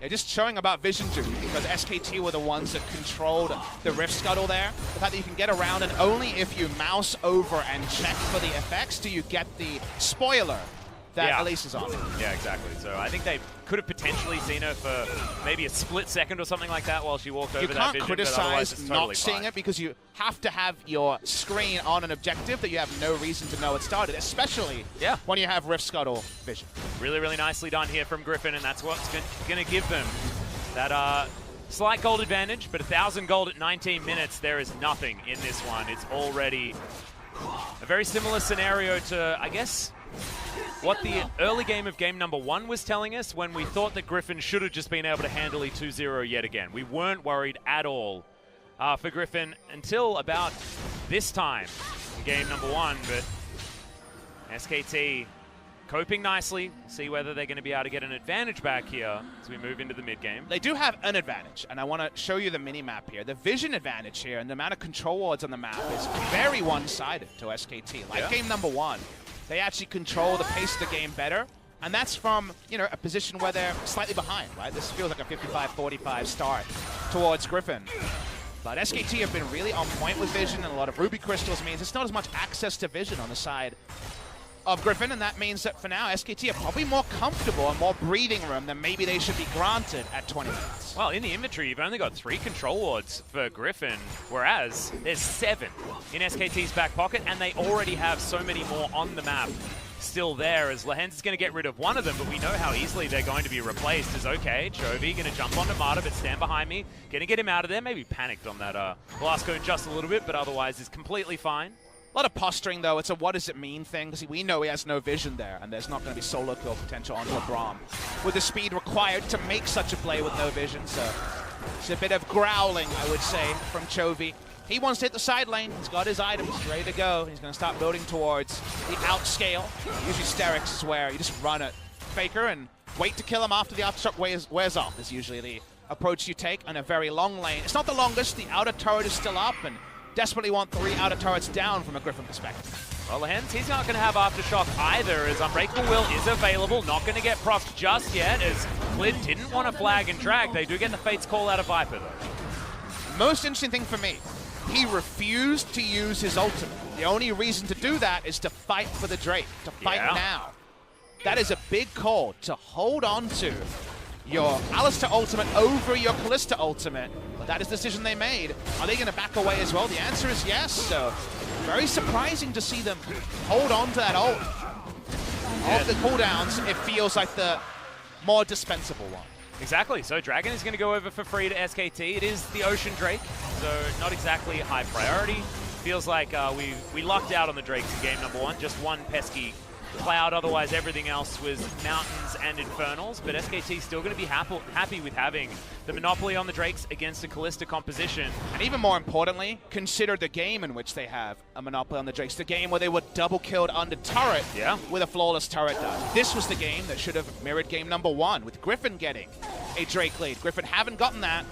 B: Yeah, just showing about vision duty, because SKT were the ones that controlled the Rift Scuttle there. The fact that you can get around, and only if you mouse over and check for the effects do you get the spoiler that Elise is on.
A: Yeah, exactly. So I think they could have potentially seen her for maybe a split second or something like that while she walked over that vision.
B: You can't criticize not seeing
A: fine.
B: it, because you have to have your screen on an objective that you have no reason to know it started, especially when you have Rift Scuttle vision.
A: Really, really nicely done here from Griffin, and that's what's going to give them that slight gold advantage, but 1,000 gold at 19 minutes, there is nothing in this one. It's already a very similar scenario to, I guess, what the early game of game number 1 was telling us, when we thought that Griffin should have just been able to handily 2-0 yet again. We weren't worried at all for Griffin until about this time. game number 1, but SKT coping nicely. See whether they're going to be able to get an advantage back here as we move into the mid-game.
B: They do have an advantage, and I want to show you the mini-map here. The vision advantage here and the amount of control wards on the map is very one-sided to SKT. Like game number 1, they actually control the pace of the game better, and that's from, you know, a position where they're slightly behind, right? This feels like a 55-45 start towards Griffin. But SKT have been really on point with vision, and a lot of Ruby Crystals means it's not as much access to vision on the side of Griffin, and that means that for now, SKT are probably more comfortable and more breathing room than maybe they should be granted at 20 minutes.
A: Well, in the inventory, you've only got 3 control wards for Griffin, whereas there's 7 in SKT's back pocket, and they already have so many more on the map still there, as Lehens is going to get rid of one of them, but we know how easily they're going to be replaced. As okay, Chovy going to jump onto Marta, but stand behind me. Going to get him out of there. Maybe panicked on that blast cone just a little bit, but otherwise is completely fine.
B: A lot of posturing, though. It's a what does it mean thing, because we know he has no vision there, and there's not going to be solo kill potential onto a Braum with the speed required to make such a play with no vision. So it's a bit of growling, I would say, from Chovy. He wants to hit the side lane. He's got his items ready to go. He's going to start building towards the outscale. Usually Sterix is where you just run at Faker and wait to kill him after the aftershock wears off, is usually the approach you take on a very long lane. It's not the longest. The outer turret is still up, and desperately want 3 outer turrets down from a Griffin perspective.
A: Well, Lehens, he's not going to have Aftershock either, as Unbreakable Will is available. Not going to get procced just yet, as Clid didn't want to flag and drag. They do get the Fate's Call out of Viper, though.
B: Most interesting thing for me, he refused to use his ultimate. The only reason to do that is to fight for the Drake, to fight now. That is a big call, to hold on to your Alistar ultimate over your Kalista ultimate. But that is the decision they made. Are they going to back away as well? The answer is yes. So very surprising to see them hold on to that ult. Off the cooldowns, it feels like the more dispensable one.
A: Exactly. So Dragon is going to go over for free to SKT. It is the Ocean Drake, so not exactly high priority. Feels like we lucked out on the Drakes in game number 1. Just one pesky cloud, otherwise everything else was mountains and infernals, but SKT still going to be happy with having the monopoly on the Drakes against a Kalista composition.
B: And even more importantly, consider the game in which they have a monopoly on the Drakes, the game where they were double killed under turret with a flawless turret dodge. This was the game that should have mirrored game number 1, with Griffin getting a Drake lead. Griffin haven't gotten that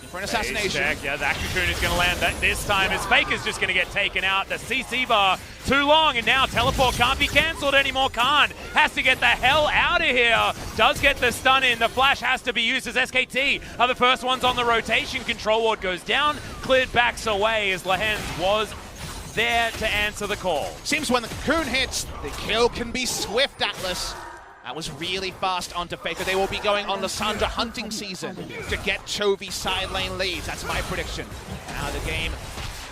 B: for an assassination.
A: Yeah, that Cocoon is going to land that this time, as Faker's just going to get taken out. The CC bar too long, and now teleport can't be cancelled anymore. Khan has to get the hell out of here. Does get the stun in. The flash has to be used as SKT are the first ones on the rotation. Control ward goes down. Cleared backs away as Lehens was there to answer the call.
B: Seems when the Cocoon hits, the kill can be swift, Atlas. That was really fast onto Faker. They will be going on Lissandra hunting season to get Chovy side lane leads. That's my prediction. Now the game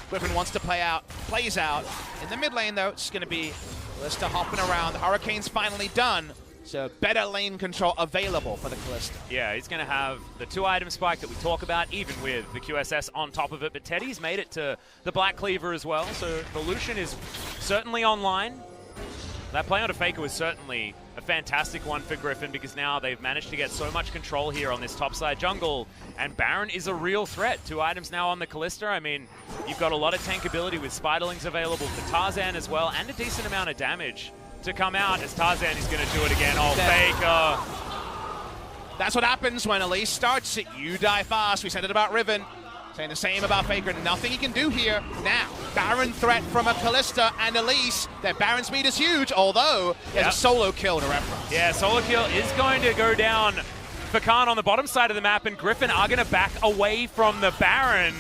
B: Griffin wants to plays out. In the mid lane, though, it's going to be Kalista hopping around. The Hurricane's finally done, so better lane control available for the Kalista.
A: Yeah, he's going to have the 2-item spike that we talk about, even with the QSS on top of it. But Teddy's made it to the Black Cleaver as well, so the Lucian is certainly online. That play onto Faker was certainly a fantastic one for Griffin, because now they've managed to get so much control here on this topside jungle, and Baron is a real threat. 2 items now on the Kalista. I mean, you've got a lot of tank ability with Spiderlings available for Tarzan as well, and a decent amount of damage to come out, as Tarzan is going to do it again. Oh, Faker.
B: That's what happens when Elise starts it. You die fast. We said it about Riven. Saying the same about Faker. Nothing he can do here. Now, Baron threat from a Kalista and Elise. Their Baron speed is huge, although there's a solo kill to reference.
A: Yeah, solo kill is going to go down for Khan on the bottom side of the map, and Griffin are going to back away from the Baron.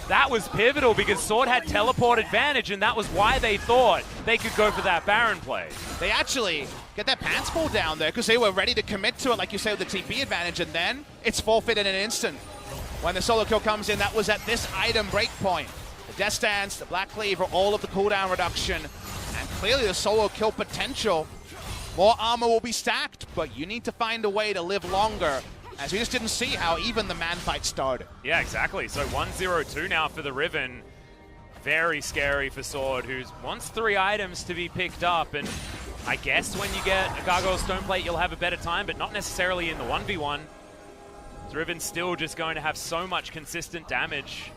A: That was pivotal, because Sword had teleport advantage, and that was why they thought they could go for that Baron play.
B: They actually get their pants pulled down there, because they were ready to commit to it, like you say, with the TP advantage, and then it's forfeit in an instant. When the solo kill comes in, that was at this item breakpoint. The Death Stance, the Black Cleaver, all of the cooldown reduction, and clearly the solo kill potential. More armor will be stacked, but you need to find a way to live longer, as we just didn't see how even the man fight started.
A: Yeah, exactly. So 1-0-2 now for the Riven. Very scary for Sword, who wants 3 items to be picked up, and I guess when you get a Gargoyle Stoneplate, you'll have a better time, but not necessarily in the 1v1. Riven's still just going to have so much consistent damage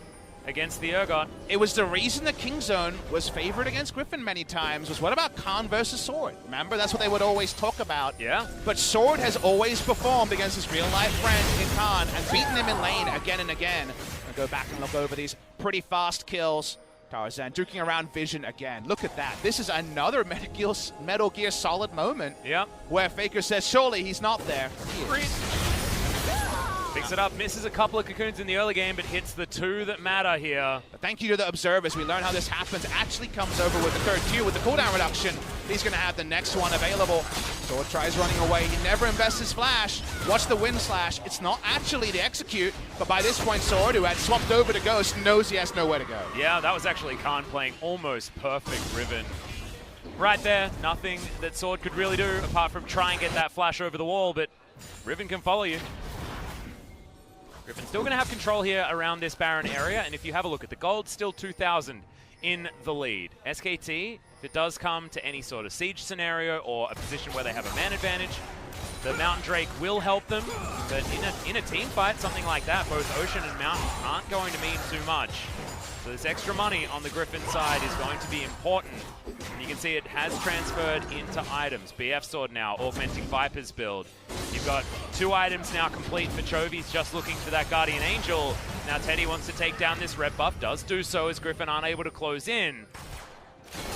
A: against the Urgot.
B: It was the reason the King Zone was favored against Griffin many times was what about Khan versus Sword? Remember, that's what they would always talk about.
A: Yeah.
B: But Sword has always performed against his real-life friend in Khan and beaten him in lane again and again. I'll go back and look over these pretty fast kills. Tarzan duking around Vision again. Look at that. This is another Metal Gear Solid moment.
A: Yeah.
B: Where Faker says, surely he's not there.
A: Picks it up, misses a couple of cocoons in the early game, but hits the two that matter here.
B: But thank you to the observers. We learn how this happens. Actually comes over with the third Q with the cooldown reduction. He's going to have the next one available. Sword tries running away. He never invests his flash. Watch the wind slash. It's not actually to execute, but by this point, Sword, who had swapped over to Ghost, knows he has nowhere to go.
A: Yeah, that was actually Khan playing almost perfect Riven. Right there, nothing that Sword could really do apart from try and get that flash over the wall, but Riven can follow you. Griffin still going to have control here around this Baron area, and if you have a look at the gold, still 2,000 in the lead. SKT, if it does come to any sort of siege scenario or a position where they have a man advantage, the Mountain Drake will help them, but in a team fight, something like that, both Ocean and Mountain aren't going to mean too much. So this extra money on the Griffin side is going to be important. And you can see it has transferred into items. BF Sword now augmenting Viper's build. You've got 2 items now complete for Chovy's, just looking for that Guardian Angel. Now Teddy wants to take down this red buff, does do so as Griffin aren't able to close in.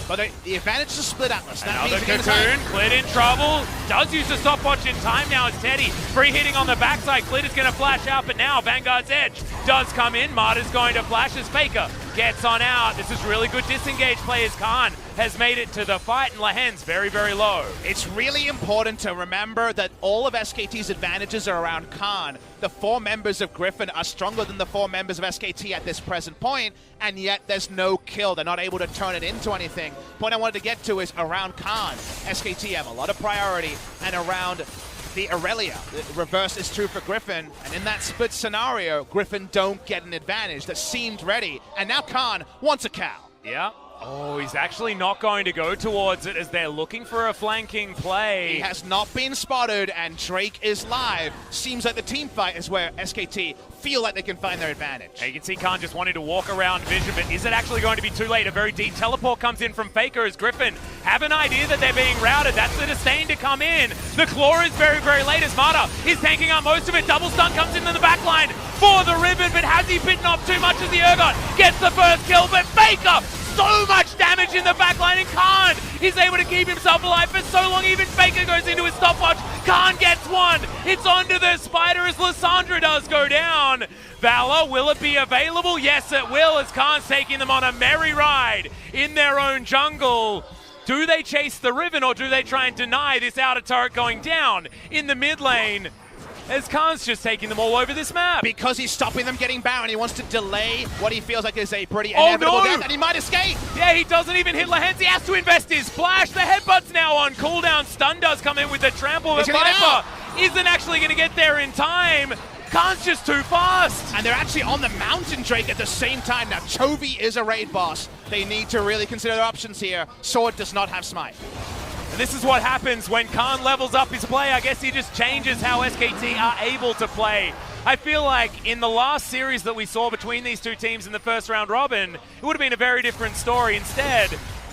B: But the advantage is split Atlas.
A: Another cocoon, Clit in trouble. Does use the stopwatch in time now as Teddy. Free hitting on the backside. Clit is going to flash out, but now Vanguard's Edge does come in. Martyr's going to flash as Faker gets on out. This is really good disengage play as Khan has made it to the fight, and Lahen's very, very low.
B: It's really important to remember that all of SKT's advantages are around Khan. The 4 members of Griffin are stronger than the 4 members of SKT at this present point, and yet there's no kill. They're not able to turn it into anything. Point I wanted to get to is around Khan. SKT have a lot of priority, and around the Aurelia. The reverse is true for Griffin, and in that split scenario, Griffin don't get an advantage that seemed ready, and now Khan wants a cow.
A: Yeah. Oh, he's actually not going to go towards it as they're looking for a flanking play.
B: He has not been spotted, and Drake is live. Seems like the team fight is where SKT feel like they can find their advantage.
A: And you can see Khan just wanting to walk around Vision, but is it actually going to be too late? A very deep teleport comes in from Faker as Griffin have an idea that they're being routed. That's the disdain to come in. The Claw is very, very late as Marta is tanking up most of it. Double stun comes in the back line for the Riven, but has he bitten off too much as the Urgot gets the first kill? But Faker, so much damage in the backline, and Khan is able to keep himself alive for so long. Even Faker goes into his stopwatch. Khan gets one. It's onto the Spider as Lysandra does go down. Valor, will it be available? Yes, it will, as Khan's taking them on a merry ride in their own jungle. Do they chase the Riven, or do they try and deny this outer turret going down in the mid lane? As Khan's just taking them all over this map.
B: Because he's stopping them getting Baron. He wants to delay what he feels like is a pretty inevitable death, and he might escape.
A: Yeah, he doesn't even hit Lahen's. He has to invest his flash. The headbutt's now on cooldown. Stun does come in with the trample, but Viper isn't actually going to get there in time. Khan's just too fast.
B: And they're actually on the Mountain Drake at the same time. Now, Chovy is a raid boss. They need to really consider their options here. Sword does not have smite.
A: And this is what happens when Khan levels up his play. I guess he just changes how SKT are able to play. I feel like in the last series that we saw between these two teams in the first round robin, it would have been a very different story. Instead,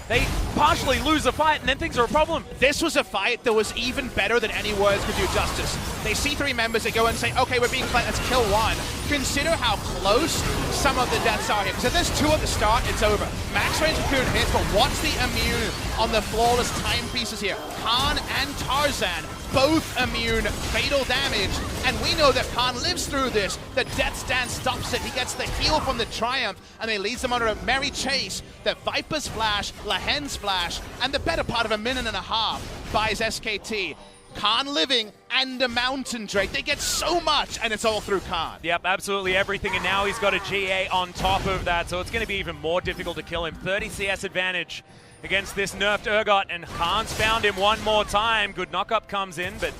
A: they partially lose a fight and then things are a problem.
B: This was a fight that was even better than any words could do justice. They see 3 members, they go and say, okay, we're being flanked, let's kill 1. Consider how close some of the deaths are here, because if there's 2 at the start, it's over. Max range cocoon hits, but watch the immune on the flawless timepieces here. Khan and Tarzan, both immune, fatal damage, and we know that Khan lives through this. The Death Stand stops it, he gets the heal from the Triumph, and they leads them under a merry chase. The Viper's flash, Lahen's flash, and the better part of a minute and a half buys SKT. Khan living and a Mountain Drake. They get so much, and it's all through Khan.
A: Yep, absolutely everything, and now he's got a GA on top of that, so it's going to be even more difficult to kill him. 30 CS advantage against this nerfed Urgot, and Khan's found him one more time. Good knock-up comes in, but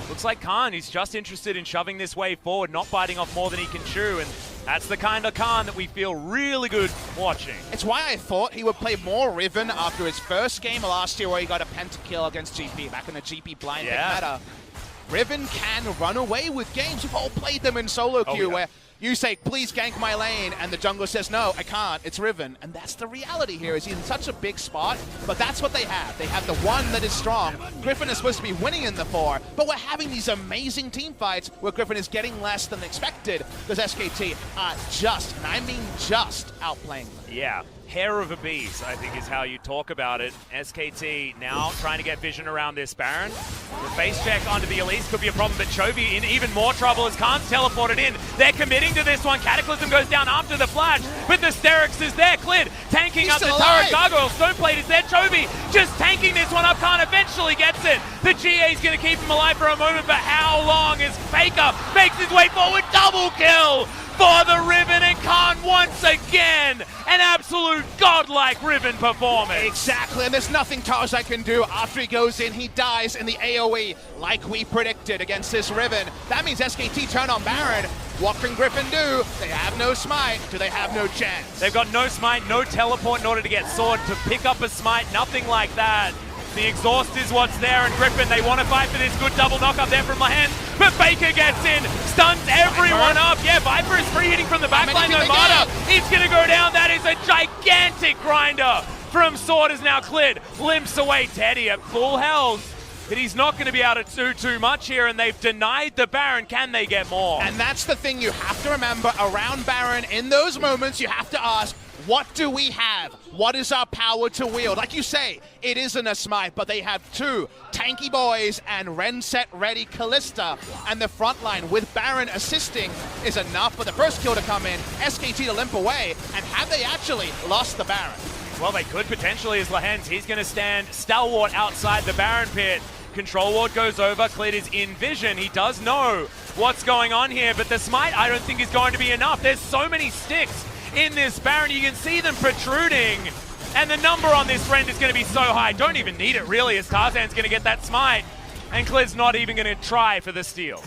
A: looks like Khan is just interested in shoving this wave forward, not biting off more than he can chew, and that's the kind of Khan that we feel really good watching.
B: It's why I thought he would play more Riven after his first game last year where he got a pentakill against GP, back in the GP blind pick meta. Riven can run away with games. We've all played them in solo queue where You say, please gank my lane, and the jungler says, no, I can't, it's Riven. And that's the reality here, is he's in such a big spot, but that's what they have. They have the one that is strong. Griffin is supposed to be winning in the 4, but we're having these amazing team fights where Griffin is getting less than expected, because SKT are just, and I mean just, outplaying them.
A: Yeah. Hair of a bees, I think is how you talk about it. SKT now trying to get vision around this Baron. The face check onto the Elise could be a problem, but Chovy in even more trouble as Khan's teleported in. They're committing to this one. Cataclysm goes down after the flash, but the Sterix is there. Clid tanking up the turret. Gargoyle, Stoneplate is there. Chovy just tanking this one up. Khan eventually gets it. The GA is going to keep him alive for a moment, but how long as Faker makes his way forward? Double kill for the Riven, and Khan once again, an absolute godlike Riven performance.
B: Exactly, and there's nothing Tarzan can do. After he goes in, he dies in the AoE, like we predicted against this Riven. That means SKT turn on Baron. What can Griffin do? They have no smite. Do they have no chance?
A: They've got no smite, no teleport in order to get Sword, to pick up a smite, nothing like that. The exhaust is what's there, and Griffin, they want to fight for this good double knock up there from Lahen, but Faker gets in, stuns everyone up. Yeah, Viper is free hitting from the backline, no matter. He's going to go down. That is a gigantic grinder from Sword, is now cleared. Limps away. Teddy at full health, but he's not going to be able to do too much here, and they've denied the Baron. Can they get more?
B: And that's the thing you have to remember around Baron. In those moments, you have to ask, what do we have? What is our power to wield? Like you say, it isn't a smite, but they have two tanky boys and Renset ready Kalista. And the front line with Baron assisting is enough for the first kill to come in, SKT to limp away, and have they actually lost the Baron?
A: Well, they could potentially, as Lahen's. He's going to stand stalwart outside the Baron pit. Control ward goes over. Clid is in vision. He does know what's going on here, but the smite I don't think is going to be enough. There's so many sticks in this Baron, you can see them protruding, and the number on this friend is going to be so high. Don't even need it really, as Tarzan's going to get that smite, and Clid's not even going to try for the steal.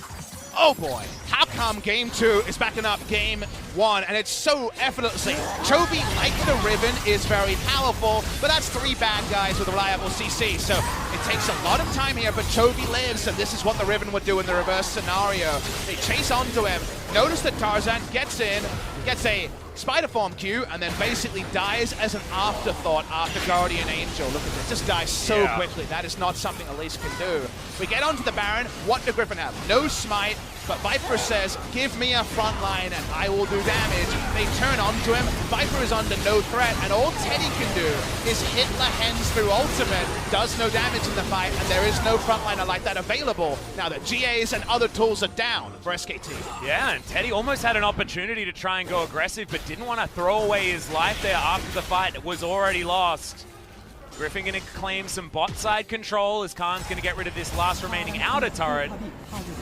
B: Oh boy, how come game 2 is backing up game 1, and it's so effortlessly. Chovy, like the Riven, is very powerful, but that's 3 bad guys with a reliable CC, so it takes a lot of time here, but Chovy lives, and this is what the Riven would do in the reverse scenario. They chase onto him, notice that Tarzan gets in, gets a Spider Form Q, and then basically dies as an afterthought after Guardian Angel. Look at this, just dies so quickly. That is not something Elise can do. We get onto the Baron. What do Griffin have? No smite, but Viper says, give me a front line and I will do damage. They turn onto him. Viper is under no threat, and all Teddy can do is hit Lahen's through ultimate. Does no damage in the fight, and there is no frontliner like that available now that GAs and other tools are down for SKT.
A: Yeah, and Teddy almost had an opportunity to try and go aggressive, but didn't want to throw away his life there after the fight was already lost. Griffin going to claim some bot side control as Khan's going to get rid of this last remaining outer turret.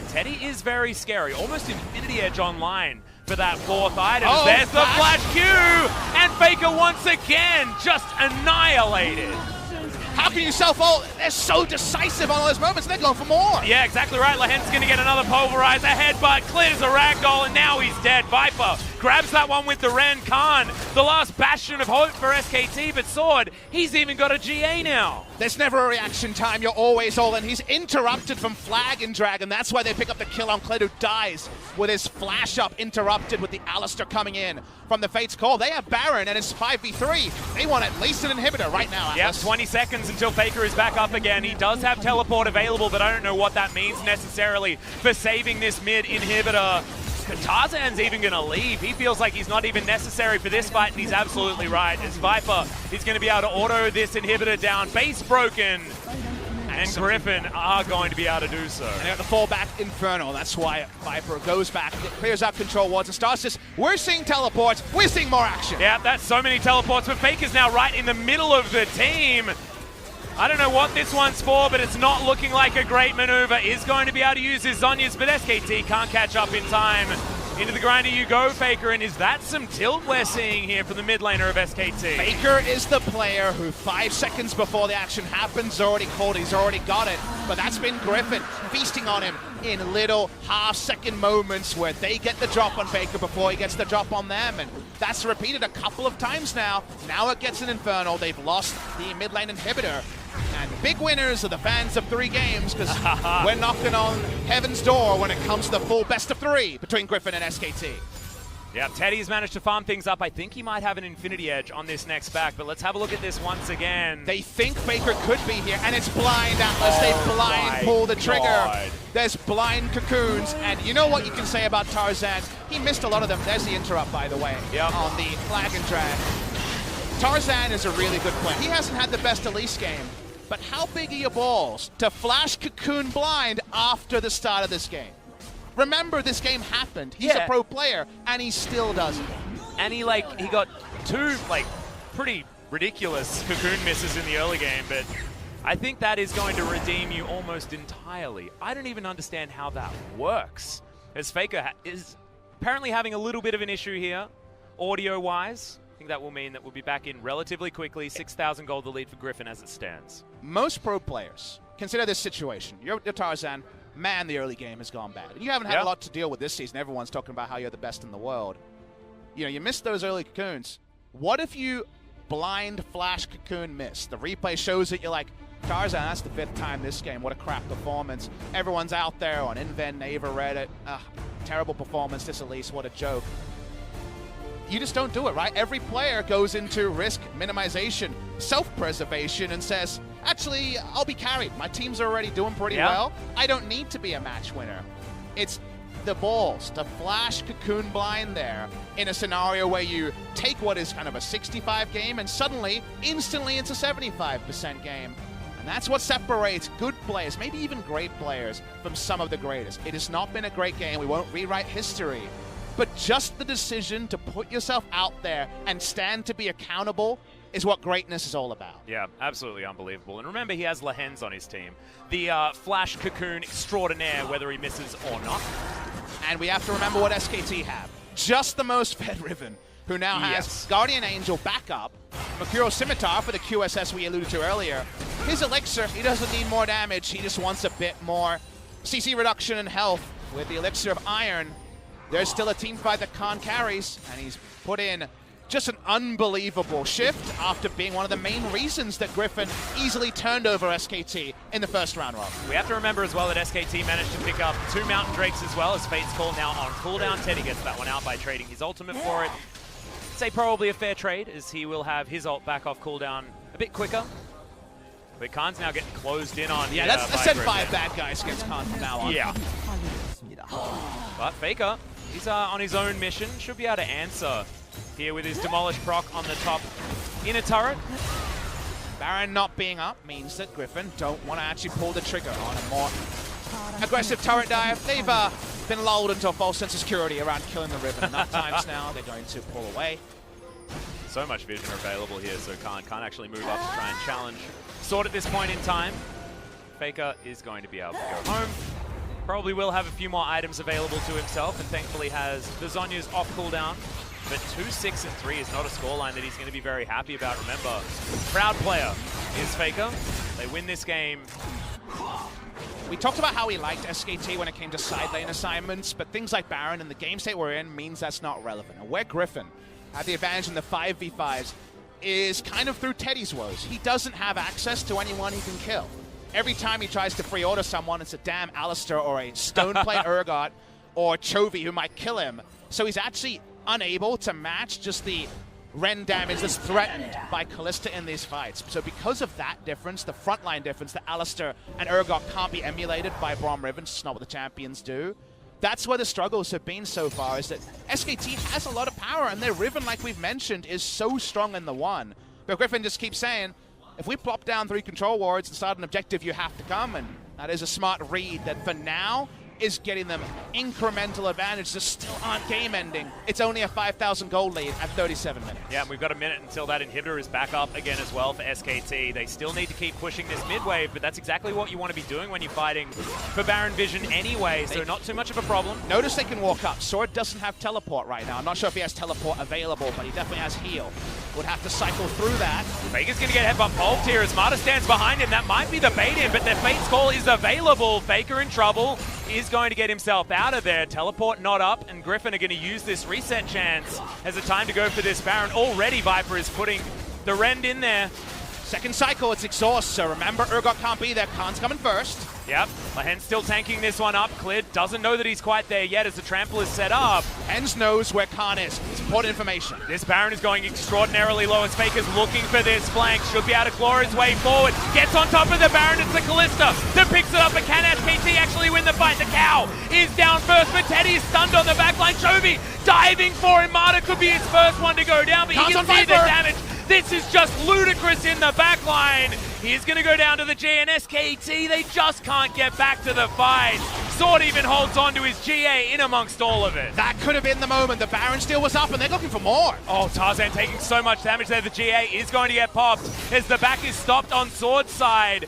A: Teddy is very scary, almost Infinity Edge online for that 4th item.
B: Oh,
A: there's the flash Q, and Faker once again just annihilated.
B: How can you self-ult? They're so decisive on all those moments, they're going for more.
A: Yeah, exactly right. Lahen's going to get another pulverizer headbutt, clears a ragdoll, and now he's dead. Viper grabs that one with the Ren. Khan, the last bastion of hope for SKT, but Sword, he's even got a GA now.
B: There's never a reaction time, you're always all in. He's interrupted from Flag and Drag, and that's why they pick up the kill on Clid, who dies with his flash up interrupted with the Alistair coming in from the Fate's Call. They have Baron, and it's 5v3. They want at least an inhibitor right now, Atlas.
A: Yep, 20 seconds until Faker is back up again. He does have teleport available, but I don't know what that means necessarily for saving this mid inhibitor. Tarzan's even going to leave. He feels like he's not even necessary for this fight, and he's absolutely right. As Viper is going to be able to auto this inhibitor down. Base broken. And Griffin are going to be able to do so.
B: And they got the fallback Infernal. That's why Viper goes back, clears out control wards, and starts this. We're seeing teleports. We're seeing more action.
A: Yeah, that's so many teleports, but Faker's now right in the middle of the team. I don't know what this one's for, but it's not looking like a great maneuver. Is going to be able to use his Zhonya's, but SKT can't catch up in time. Into the grinder you go, Faker, and is that some tilt we're seeing here from the mid laner of SKT?
B: Faker is the player who 5 seconds before the action happens already called. He's already got it, but that's been Griffin feasting on him in little half-second moments where they get the drop on Faker before he gets the drop on them, and that's repeated a couple of times now. Now it gets an Infernal. They've lost the mid lane inhibitor. And big winners are the fans of 3 games, because we're knocking on heaven's door when it comes to the full best of 3 between Griffin and SKT.
A: Yeah, Teddy's managed to farm things up. I think he might have an Infinity Edge on this next back, but let's have a look at this once again.
B: They think Faker could be here, and it's blind Atlas. They blind pull the trigger.
A: God.
B: There's blind cocoons, and you know what you can say about Tarzan? He missed a lot of them. There's the interrupt, by the way, on the flag and drag. Tarzan is a really good player. He hasn't had the best Elise game, but how big are your balls to flash cocoon blind after the start of this game? Remember, this game happened. He's a pro player, and he still does it.
A: And he got two pretty ridiculous cocoon misses in the early game, but I think that is going to redeem you almost entirely. I don't even understand how that works, as Faker is apparently having a little bit of an issue here, audio-wise. I think that will mean that we'll be back in relatively quickly. 6,000 gold the lead for Griffin as it stands.
B: Most pro players consider this situation. You're Tarzan. Man, the early game has gone bad. You haven't had a lot to deal with this season. Everyone's talking about how you're the best in the world. You know, you missed those early cocoons. What if you blind flash cocoon miss? The replay shows it. You're like, Tarzan, that's the 5th time this game. What a crap performance. Everyone's out there on Inven, Naver, Reddit. Terrible performance, this Elise. What a joke. You just don't do it, right? Every player goes into risk minimization, self-preservation, and says, actually, I'll be carried. My teams are already doing pretty well. I don't need to be a match winner. It's the balls to flash cocoon blind there in a scenario where you take what is kind of a 65 game and suddenly, instantly, it's a 75% game. And that's what separates good players, maybe even great players, from some of the greatest. It has not been a great game. We won't rewrite history. But just the decision to put yourself out there and stand to be accountable is what greatness is all about.
A: Yeah, absolutely unbelievable. And remember, he has Lehens on his team. The Flash Cocoon extraordinaire, whether he misses or not.
B: And we have to remember what SKT have. Just the most fed Riven, who now has Guardian Angel backup, Mercurial Scimitar for the QSS we alluded to earlier. His Elixir, he doesn't need more damage. He just wants a bit more CC reduction in health with the Elixir of Iron. There's still a team fight that Khan carries, and he's put in just an unbelievable shift after being one of the main reasons that Griffin easily turned over SKT in the first round robin.
A: We have to remember as well that SKT managed to pick up 2 Mountain Drakes as well, as Fate's Call now on cooldown. Teddy gets that one out by trading his ultimate for it. I'd say probably a fair trade, as he will have his ult back off cooldown a bit quicker. But Khan's now getting closed in on.
B: Yeah, let's send 5 bad guys against Khan from now on.
A: Yeah. But Faker, he's on his own mission. Should be able to answer here with his Demolish proc on the top inner turret.
B: Baron not being up means that Griffin don't want to actually pull the trigger on a more aggressive turret dive. They've been lulled into a false sense of security around killing the Riven enough times now. They're going to pull away.
A: So much vision available here, so Khan can't actually move up to try and challenge Sword at this point in time. Faker is going to be able to go home. Probably will have a few more items available to himself, and thankfully has the Zhonya's off cooldown. But 2-6 and 3 is not a scoreline that he's going to be very happy about. Remember, proud player is Faker. They win this game.
B: We talked about how we liked SKT when it came to side lane assignments, but things like Baron and the game state we're in means that's not relevant. And where Griffin had the advantage in the 5v5s is kind of through Teddy's woes. He doesn't have access to anyone he can kill. Every time he tries to free order someone, it's a damn Alistair or a Stoneplate Urgot or Chovy who might kill him. So he's actually unable to match just the Ren damage that's threatened by Kalista in these fights. So because of that difference, the frontline difference, that Alistair and Urgot can't be emulated by Braum Riven, it's not what the champions do. That's where the struggles have been so far, is that SKT has a lot of power, and their Riven, like we've mentioned, is so strong in the 1. But Griffin just keeps saying, if we plop down 3 control wards and start an objective, you have to come, and that is a smart read that for now is getting them incremental advantage that still aren't game-ending. It's only a 5,000 gold lead at 37 minutes.
A: Yeah, and we've got a minute until that inhibitor is back up again as well for SKT. They still need to keep pushing this mid-wave, but that's exactly what you want to be doing when you're fighting for Baron Vision anyway, so not too much of a problem.
B: Notice they can walk up. Sword doesn't have teleport right now. I'm not sure if he has teleport available, but he definitely has heal. Would have to cycle through that.
A: Faker's going to get headbutt pulped here as Marta stands behind him. That might be the bait in, but the Fate's Call is available. Faker in trouble. Is going to get himself out of there. Teleport not up, and Griffin are going to use this reset chance as a time to go for this Baron. Already Viper is putting the Rend in there.
B: Second cycle, it's exhaust, so remember Urgot can't be there. Khan's coming first.
A: Yep, Hens still tanking this one up. Cleared doesn't know that he's quite there yet as the trample is set up.
B: Hens knows where Khan is. It's important information.
A: This Baron is going extraordinarily low as Faker's looking for this flank. Should be able to claw his way forward. Gets on top of the Baron. It's the Callista that picks it up. But can SKT actually win the fight? The Cow is down first, but Teddy is stunned on the backline. Chovy diving for him. Marta could be his first one to go down, but
B: Khan's
A: he can see the damage. This is just ludicrous in the backline. He's going to go down to the G, and SKT, they just can't get back to the fight. Sword even holds on to his GA in amongst all of it.
B: That could have been the moment. The Baron steal was up, and they're looking for more.
A: Oh, Tarzan taking so much damage there. The GA is going to get popped as the back is stopped on Sword's side.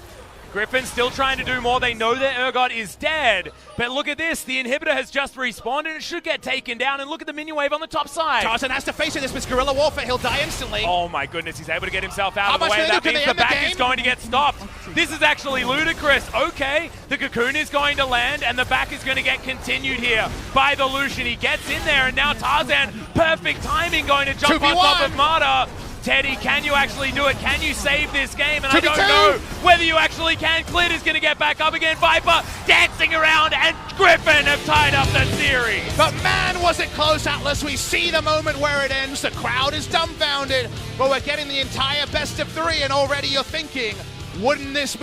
A: Griffin still trying to do more. They know that Urgot is dead. But look at this. The inhibitor has just respawned and it should get taken down. And look at the minion wave on the top side.
B: Tarzan has to face it. This was guerrilla warfare. He'll die instantly.
A: Oh my goodness. He's able to get himself out
B: How
A: of the
B: much
A: way.
B: they
A: That
B: do? Can
A: means
B: they
A: the
B: end the
A: back is
B: game?
A: going to get stopped. This is actually ludicrous. Okay. The cocoon is going to land and the back is going to get continued here by the Lucian. He gets in there and now Tarzan, perfect timing, going to jump on
B: 2v1.
A: top of Marta. Teddy, can you actually do it? Can you save this game? And
B: 2v2.
A: I don't know whether you actually can. Clit is going to get back up again. Viper dancing around, and Griffin have tied up the series.
B: But man, was it close, Atlas. We see the moment where it ends. The crowd is dumbfounded. But we're getting the entire best of 3, and already you're thinking, wouldn't this be